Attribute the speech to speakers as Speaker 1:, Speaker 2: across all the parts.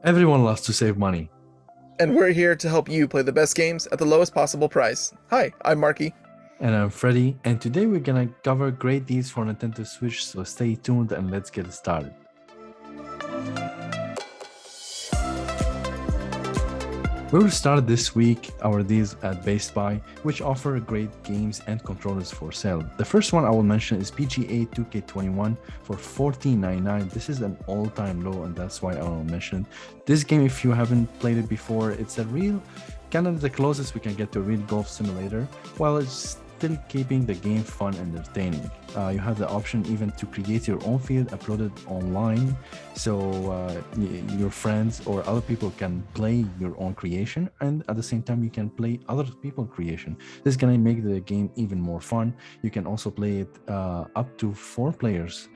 Speaker 1: Everyone loves to save money.
Speaker 2: And we're here to help you play the best games at the lowest possible price. Hi, I'm Marky.
Speaker 1: And I'm Freddy, and today we're gonna cover great deals for Nintendo Switch, so stay tuned and let's get started. We will start this week our deals at Best Buy, which offer great games and controllers for sale. The first one I will mention is PGA 2K21 for $14.99. This is an all-time low, and that's why I will mention this game. If you haven't played it before, it's a real kind of the closest we can get to a real golf simulator, while it's still keeping the game fun and entertaining. You have the option even to create your own field, upload it online, so your friends or other people can play your own creation, and at the same time you can play other people's creation. This is gonna make the game even more fun. You can also play it up to 4 players,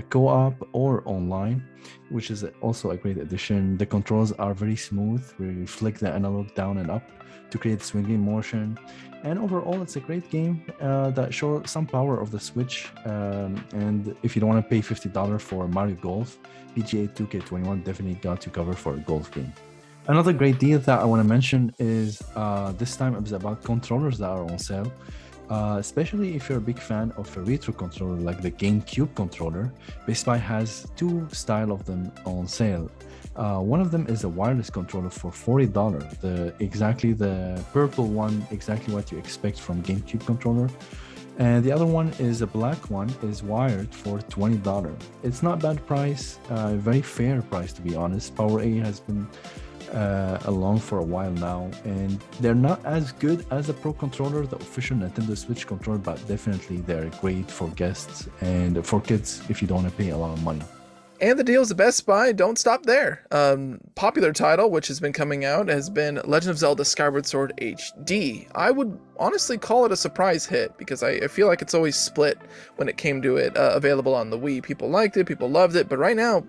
Speaker 1: co-op or online, which is also a great addition. The controls are very smooth, where you flick the analog down and up to create swinging motion, and overall it's a great game that shows some power of the Switch. And if you don't want to pay $50 for Mario Golf, PGA 2K21 definitely got you covered for a golf game. Another great deal that I want to mention is this time it was about controllers that are on sale. Especially if you're a big fan of a retro controller like the GameCube controller, Best Buy has two styles of them on sale. One of them is a wireless controller for $40. Exactly the purple one, exactly what you expect from GameCube controller. And the other one is a black one, is wired for $20. It's not bad price, very fair price to be honest. PowerA has been along for a while now, and they're not as good as the Pro controller, the official Nintendo Switch controller, but definitely they're great for guests and for kids if you don't want to pay a lot of money.
Speaker 2: And the deals at Best Buy don't stop there. Popular title, which has been coming out, has been Legend of Zelda Skyward Sword HD. I would honestly call it a surprise hit because I feel like it's always split when it came to it available on the Wii. People liked it, people loved it, but right now,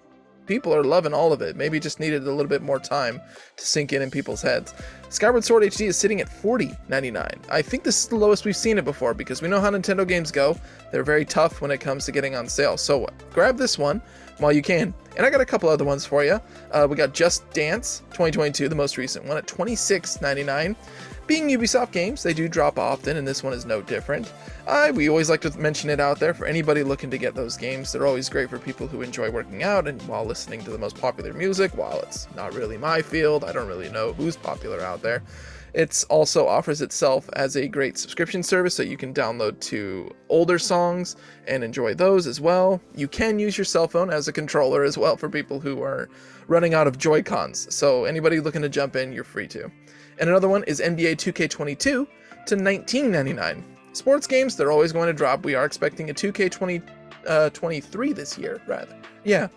Speaker 2: people are loving all of it. Maybe just needed a little bit more time to sink in people's heads. Skyward Sword HD is sitting at $40.99. I think this is the lowest we've seen it before because we know how Nintendo games go. They're very tough when it comes to getting on sale. So grab this one while you can. And I got a couple other ones for you. We got Just Dance 2022, the most recent one, at $26.99. Being Ubisoft games, they do drop often, and this one is no different. We always like to mention it out there for anybody looking to get those games. They're always great for people who enjoy working out and while listening to the most popular music. While it's not really my field, I don't really know who's popular out there. It also offers itself as a great subscription service, so you can download to older songs and enjoy those as well. You can use your cell phone as a controller as well for people who are running out of Joy-Cons. So anybody looking to jump in, you're free to. And another one is NBA 2K22 to $19.99. Sports games, they're always going to drop. We are expecting a 2K23 this year, rather. Yeah.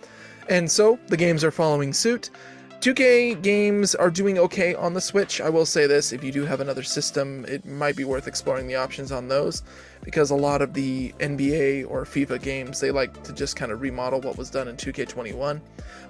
Speaker 2: And so the games are following suit. 2K games are doing okay on the Switch. I will say this, if you do have another system, it might be worth exploring the options on those, because a lot of the NBA or FIFA games, they like to just kind of remodel what was done in 2K21.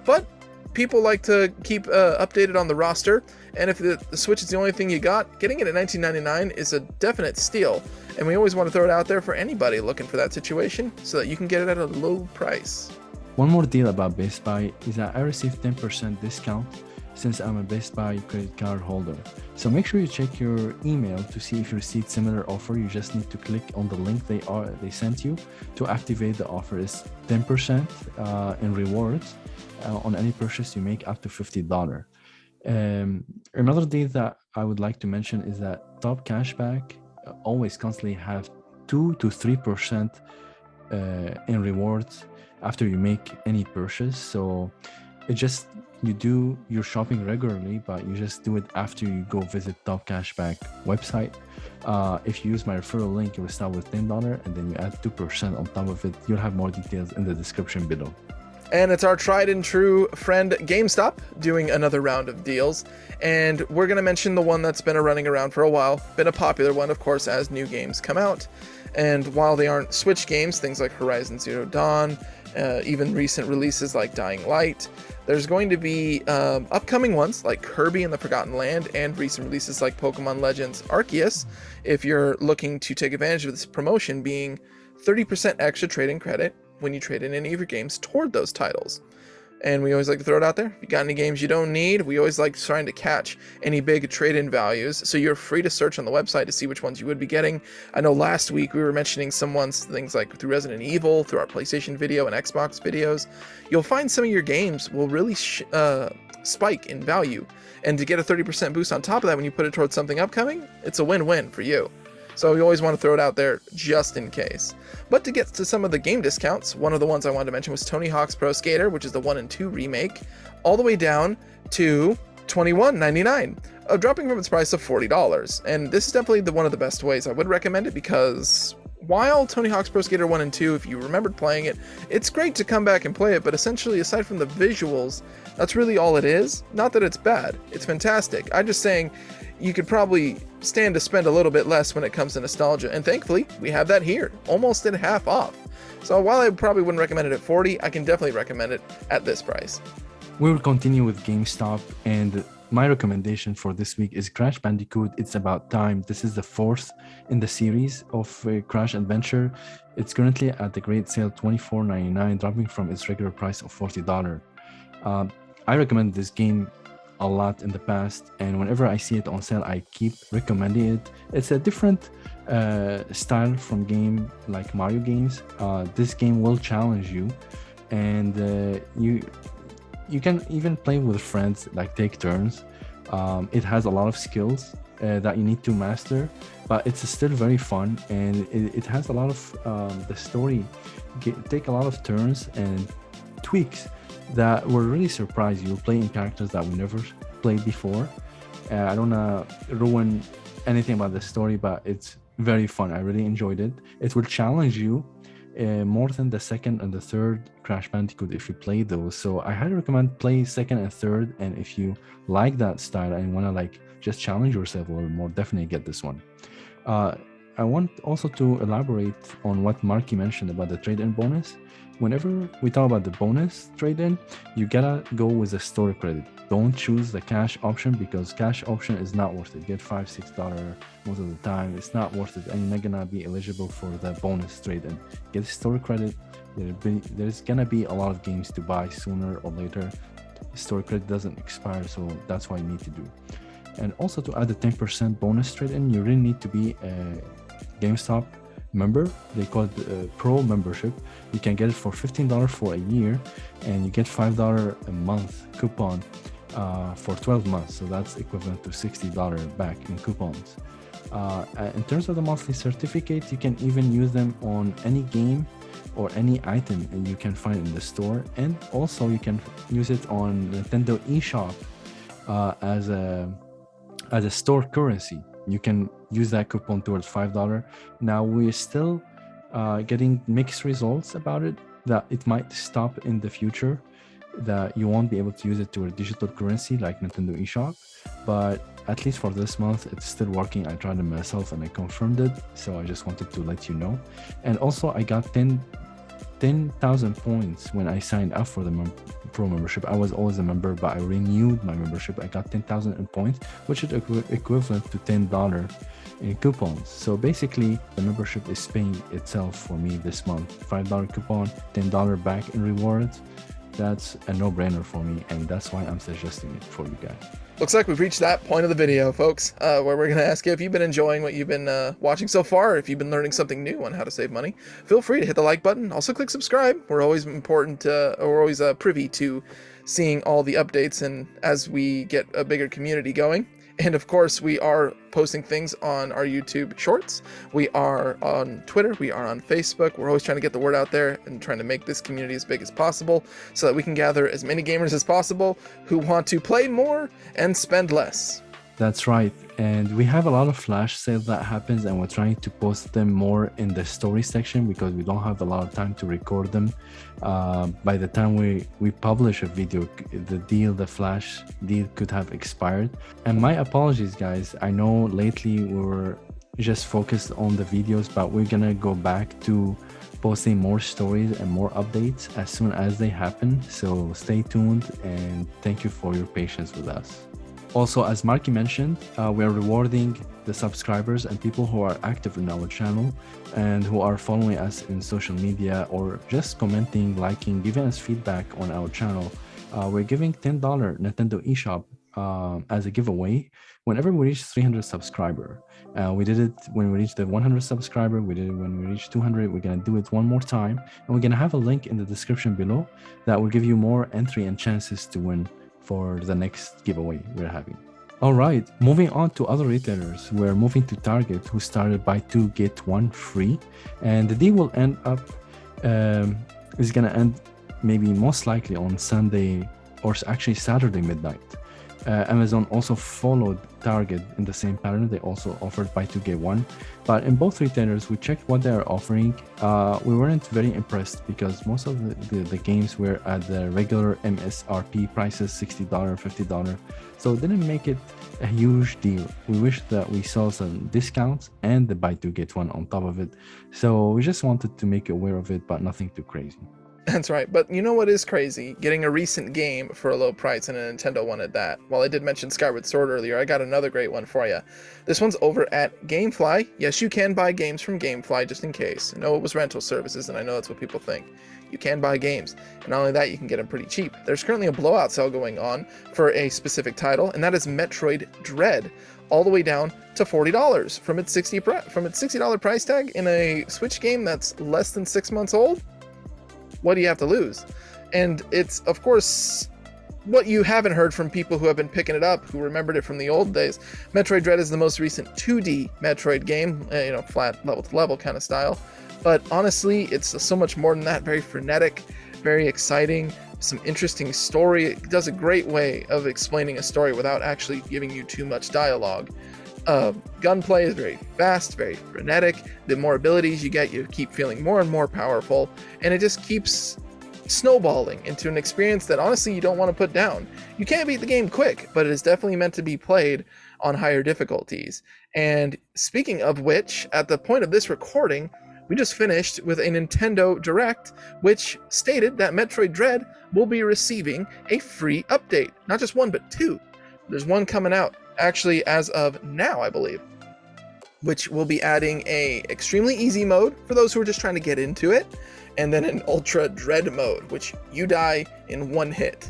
Speaker 2: But people like to keep updated on the roster, and if the Switch is the only thing you got, getting it at $19.99 is a definite steal. And we always want to throw it out there for anybody looking for that situation so that you can get it at a low price.
Speaker 1: One more deal about Best Buy is that I received 10% discount since I'm a Best Buy credit card holder. So make sure you check your email to see if you received similar offer. You just need to click on the link they sent you to activate the offer. Is 10% in rewards on any purchase you make up to $50. Another deal that I would like to mention is that Top Cashback always constantly have 2 to 3% in rewards after you make any purchase. So it just, you do your shopping regularly, but you just do it after you go visit Top Cashback website. If you use my referral link, you will start with $10 and then you add 2% on top of it. You'll have more details in the description below.
Speaker 2: And it's our tried and true friend Gamestop doing another round of deals. And we're going to mention the one that's been running around for a while, been a popular one, of course, as new games come out. And while they aren't Switch games, things like Horizon Zero Dawn, even recent releases like Dying Light, there's going to be upcoming ones like Kirby and the Forgotten Land and recent releases like Pokemon Legends Arceus, if you're looking to take advantage of this promotion, being 30% extra trade-in credit when you trade in any of your games toward those titles. And we always like to throw it out there. If you got any games you don't need, we always like trying to catch any big trade-in values. So you're free to search on the website to see which ones you would be getting. I know last week we were mentioning someone's things like through Resident Evil, through our PlayStation video and Xbox videos. You'll find some of your games will really spike in value. And to get a 30% boost on top of that when you put it towards something upcoming, it's a win-win for you. So you always want to throw it out there just in case. But to get to some of the game discounts, one of the ones I wanted to mention was Tony Hawk's Pro Skater, which is the 1 and 2 remake, all the way down to $21.99, dropping from its price of $40. And this is definitely one of the best ways I would recommend it, because while Tony Hawk's Pro Skater 1 and 2, if you remembered playing it, it's great to come back and play it, but essentially, aside from the visuals, that's really all it is. Not that it's bad, it's fantastic. I'm just saying, you could probably stand to spend a little bit less when it comes to nostalgia, and thankfully we have that here, almost at half off. So while I probably wouldn't recommend it at $40, I can definitely recommend it at this price.
Speaker 1: We will continue with GameStop, and my recommendation for this week is Crash Bandicoot. It's about time. This is the 4th in the series of Crash Adventure. It's currently at the great sale, $24.99, dropping from its regular price of $40. I recommend this game a lot in the past, and whenever I see it on sale, I keep recommending it. It's a different style from game like Mario games. This game will challenge you, and you can even play with friends, like take turns. It has a lot of skills that you need to master, but it's still very fun, and it has a lot of the story take a lot of turns and tweaks that will really surprise you. Playing characters that we never played before. I don't want to ruin anything about the story, but it's very fun. I really enjoyed it. It will challenge you more than the second and the third Crash Bandicoot if you play those. So I highly recommend play second and third, and if you like that style and want to like just challenge yourself a little more, definitely get this one. I want also to elaborate on what Marky mentioned about the trade-in bonus. Whenever we talk about the bonus trade-in, you gotta go with the store credit. Don't choose the cash option, because cash option is not worth it. Get $5-6 most of the time. It's not worth it, and you're not gonna be eligible for the bonus trade-in. Get store credit. There's gonna be a lot of games to buy sooner or later. Store credit doesn't expire, so that's what you need to do. And also, to add the 10% bonus trade-in, you really need to be a GameStop member. They call it Pro membership. You can get it for $15 for a year, and you get $5 a month coupon for 12 months. So that's equivalent to $60 back in coupons. In terms of the monthly certificate, you can even use them on any game or any item you can find in the store, and also you can use it on Nintendo eShop as a store currency. You can use that coupon towards $5. Now we're still getting mixed results about it, that it might stop in the future, that you won't be able to use it to a digital currency like Nintendo eShop, but at least for this month it's still working. I tried it myself and I confirmed it, so I just wanted to let you know. And also I got 10,000 points when I signed up for the Pro membership. I was always a member, but I renewed my membership. I got 10,000 points, which is equivalent to $10 in coupons. So basically, the membership is paying itself for me this month. $5 coupon, $10 back in rewards. That's a no-brainer for me, and that's why I'm suggesting it for you guys.
Speaker 2: Looks like we've reached that point of the video, folks, where we're going to ask you if you've been enjoying what you've been watching so far, if you've been learning something new on how to save money. Feel free to hit the like button. Also click subscribe. We're always privy to seeing all the updates and as we get a bigger community going. And of course, we are posting things on our YouTube shorts. We are on Twitter. We are on Facebook. We're always trying to get the word out there and trying to make this community as big as possible so that we can gather as many gamers as possible who want to play more and spend less.
Speaker 1: That's right. And we have a lot of flash sales that happens, and we're trying to post them more in the story section because we don't have a lot of time to record them. By the time we publish a video, the flash deal could have expired. And my apologies, guys. I know lately we were just focused on the videos, but we're gonna go back to posting more stories and more updates as soon as they happen. So stay tuned, and thank you for your patience with us. Also, as Marky mentioned, we are rewarding the subscribers and people who are active in our channel and who are following us in social media or just commenting, liking, giving us feedback on our channel. we're giving $10 Nintendo eShop as a giveaway whenever we reach 300 subscriber. We did it when we reached the 100 subscriber. We did it when we reached 200. We're gonna do it one more time, and we're gonna have a link in the description below that will give you more entry and chances to win for the next giveaway we're having. All right, moving on to other retailers, we're moving to Target, who started buy two get one free, and the deal will end up is gonna end maybe most likely on Sunday or actually Saturday midnight. Amazon also followed Target in the same pattern. They also offered buy two get one, but in both retailers we checked what they are offering. We weren't very impressed because most of the games were at the regular MSRP prices, $60, $50, so it didn't make it a huge deal. We wish that we saw some discounts and the buy two get one on top of it, so we just wanted to make you aware of it, but nothing too crazy.
Speaker 2: That's right, but you know what is crazy? Getting a recent game for a low price, and a Nintendo one at that. While I did mention Skyward Sword earlier, I got another great one for you. This one's over at Gamefly. Yes, you can buy games from Gamefly, just in case. I know it was rental services, and I know that's what people think. You can buy games, and not only that, you can get them pretty cheap. There's currently a blowout sale going on for a specific title, and that is Metroid Dread, all the way down to $40 from its $60 price tag in a Switch game that's less than 6 months old. What do you have to lose? And it's, of course, what you haven't heard from people who have been picking it up, who remembered it from the old days. Metroid Dread is the most recent 2D Metroid game, flat level to level kind of style. But honestly, it's so much more than that. Very frenetic, very exciting, some interesting story. It does a great way of explaining a story without actually giving you too much dialogue. Gunplay is very fast, very frenetic. The more abilities you get, you keep feeling more and more powerful, and it just keeps snowballing into an experience that honestly you don't want to put down. You can't beat the game quick, but it is definitely meant to be played on higher difficulties. And speaking of which, at the point of this recording, we just finished with a Nintendo Direct, which stated that Metroid Dread will be receiving a free update. Not just one, but two. There's one coming out actually as of now, I believe, which will be adding a extremely easy mode for those who are just trying to get into it, and then an ultra dread mode, which you die in one hit.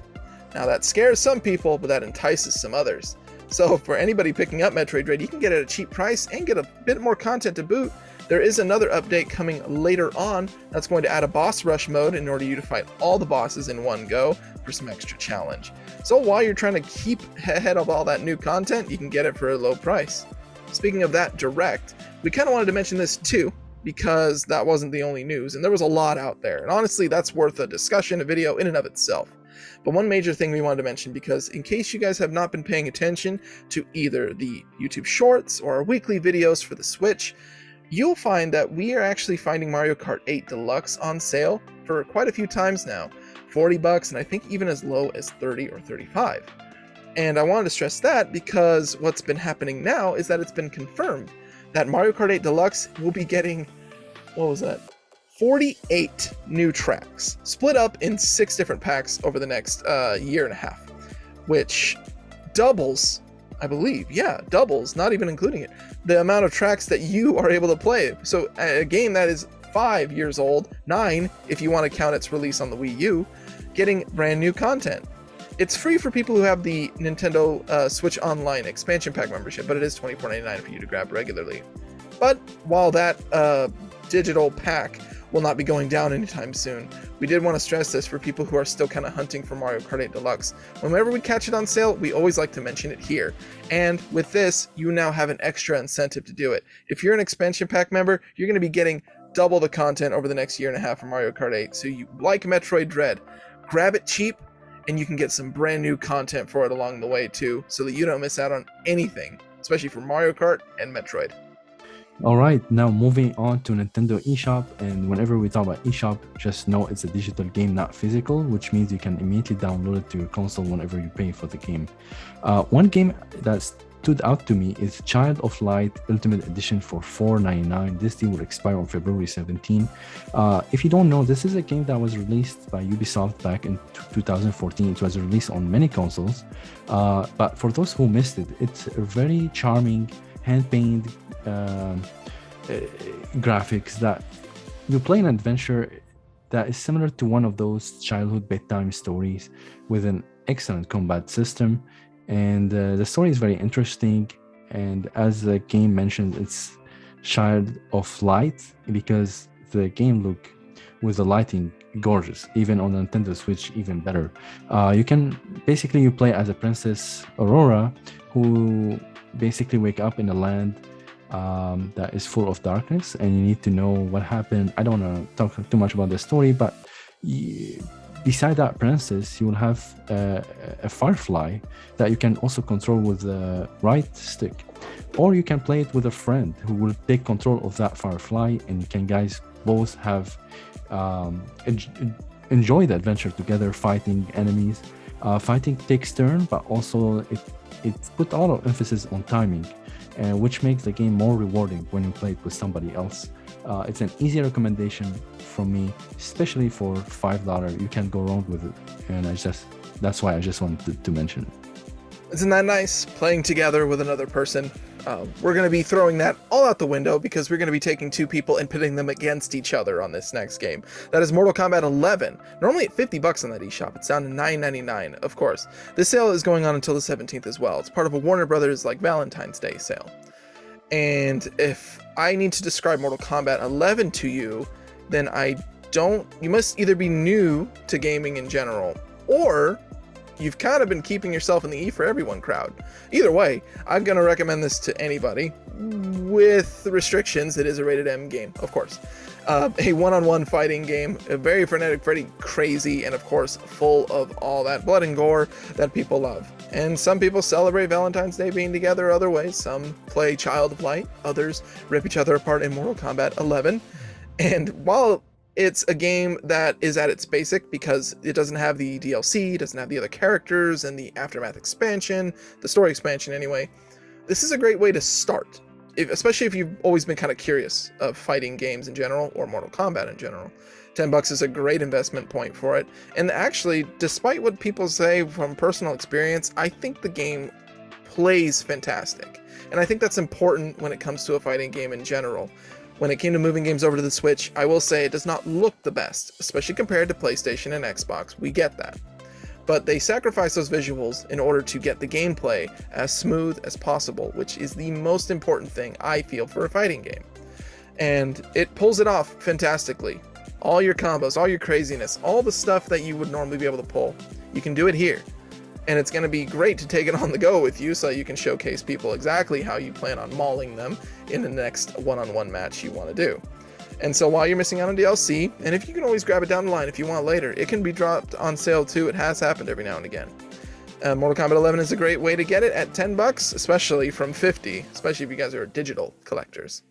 Speaker 2: Now that scares some people, but that entices some others. So for anybody picking up Metroid Dread, you can get it at a cheap price and get a bit more content to boot. There is another update coming later on that's going to add a boss rush mode in order for you to fight all the bosses in one go for some extra challenge. So while you're trying to keep ahead of all that new content, you can get it for a low price. Speaking of that Direct, we kind of wanted to mention this too, because that wasn't the only news, and there was a lot out there. And honestly, that's worth a discussion, a video in and of itself. But one major thing we wanted to mention, because in case you guys have not been paying attention to either the YouTube Shorts or our weekly videos for the Switch, you'll find that we are actually finding Mario Kart 8 Deluxe on sale for quite a few times now. $40, and I think even as low as $30 or $35. And I wanted to stress that because what's been happening now is that it's been confirmed that Mario Kart 8 Deluxe will be getting, 48 new tracks, split up in 6 different packs over the next year and a half, which doubles, I believe, doubles, not even including it, the amount of tracks that you are able to play. So a game that is 5 years old, 9 if you want to count its release on the Wii U, getting brand new content. It's free for people who have the Nintendo Switch Online expansion pack membership, but it is $24.99 for you to grab regularly. But while that digital pack will not be going down anytime soon, we did want to stress this for people who are still kind of hunting for Mario Kart 8 Deluxe. Whenever we catch it on sale, we always like to mention it here. And with this, you now have an extra incentive to do it. If you're an expansion pack member, you're going to be getting double the content over the next year and a half for Mario Kart 8. So you like Metroid Dread, grab it cheap, and you can get some brand new content for it along the way too, so that you don't miss out on anything, especially for Mario Kart and Metroid.
Speaker 1: All right, now moving on to Nintendo eShop, and whenever we talk about eShop, just know it's a digital game, not physical, which means you can immediately download it to your console whenever you pay for the game. One game that stood out to me is Child of Light Ultimate Edition for $4.99. This deal will expire on February 17. If you don't know, this is a game that was released by Ubisoft back in 2014. It was released on many consoles, but for those who missed it, it's a very charming hand-painted graphics that you play an adventure that is similar to one of those childhood bedtime stories with an excellent combat system. And the story is very interesting. And as the game mentioned, it's child of light because the game look with the lighting gorgeous, even on the Nintendo Switch, even better. You can basically you play as a Princess Aurora who basically wake up in a land that is full of darkness, and you need to know what happened. I don't want to talk too much about the story, but beside that princess, you will have a firefly that you can also control with the right stick, or you can play it with a friend who will take control of that firefly, and you can guys both have enjoy the adventure together, fighting enemies. Fighting takes turn, but also it put a lot of emphasis on timing, which makes the game more rewarding when you play it with somebody else. It's an easy recommendation from me, especially for $5. You can't go wrong with it, and that's why I just wanted to mention it.
Speaker 2: Isn't that nice? Playing together with another person. We're going to be throwing that all out the window because we're going to be taking two people and pitting them against each other on this next game. That is Mortal Kombat 11. Normally at $50 on that eShop. It's down to $9.99, of course. This sale is going on until the 17th as well. It's part of a Warner Brothers like Valentine's Day sale. And if I need to describe Mortal Kombat 11 to you, then you must either be new to gaming in general, or you've kind of been keeping yourself in the E for everyone crowd. Either way, I'm going to recommend this to anybody with restrictions. It is a rated M game, of course. A one-on-one fighting game, a very frenetic, very crazy, and of course full of all that blood and gore that people love. And some people celebrate Valentine's Day being together other ways. Some play Child of Light, others rip each other apart in Mortal Kombat 11. And while it's a game that is at its basic because it doesn't have the DLC, it doesn't have the other characters and the Aftermath expansion, the story expansion anyway, this is a great way to start, especially if you've always been kind of curious of fighting games in general or Mortal Kombat in general. $10 is a great investment point for it. And actually, despite what people say from personal experience, I think the game plays fantastic. And I think that's important when it comes to a fighting game in general. When it came to moving games over to the Switch, I will say it does not look the best, especially compared to PlayStation and Xbox. We get that. But they sacrifice those visuals in order to get the gameplay as smooth as possible, which is the most important thing, I feel, for a fighting game. And it pulls it off fantastically. All your combos, all your craziness, all the stuff that you would normally be able to pull, you can do it here. And it's going to be great to take it on the go with you so you can showcase people exactly how you plan on mauling them in the next one-on-one match you want to do. And so while you're missing out on DLC, and if you can always grab it down the line if you want later, it can be dropped on sale too. It has happened every now and again. Mortal Kombat 11 is a great way to get it at $10, especially from $50, especially if you guys are digital collectors.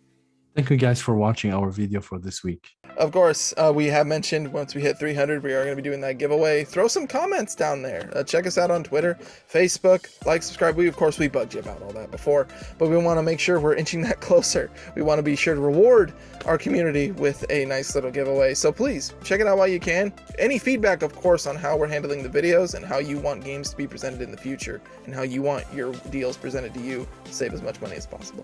Speaker 1: Thank you guys for watching our video for this week.
Speaker 2: Of course, we have mentioned once we hit 300, we are going to be doing that giveaway. Throw some comments down there. Check us out on Twitter, Facebook, like, subscribe. We bugged you about all that before, but we want to make sure we're inching that closer. We want to be sure to reward our community with a nice little giveaway. So please check it out while you can. Any feedback, of course, on how we're handling the videos and how you want games to be presented in the future and how you want your deals presented to you to save as much money as possible.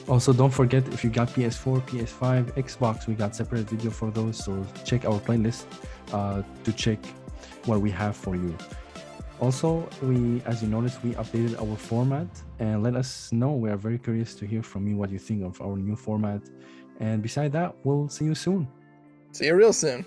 Speaker 1: Also, don't forget, if you got PS4, PS5, Xbox, we got separate video for those, so check our playlist to check what we have for you. Also, as you noticed, we updated our format, and let us know. We are very curious to hear from you what you think of our new format. And beside that, we'll see you soon.
Speaker 2: See you real soon.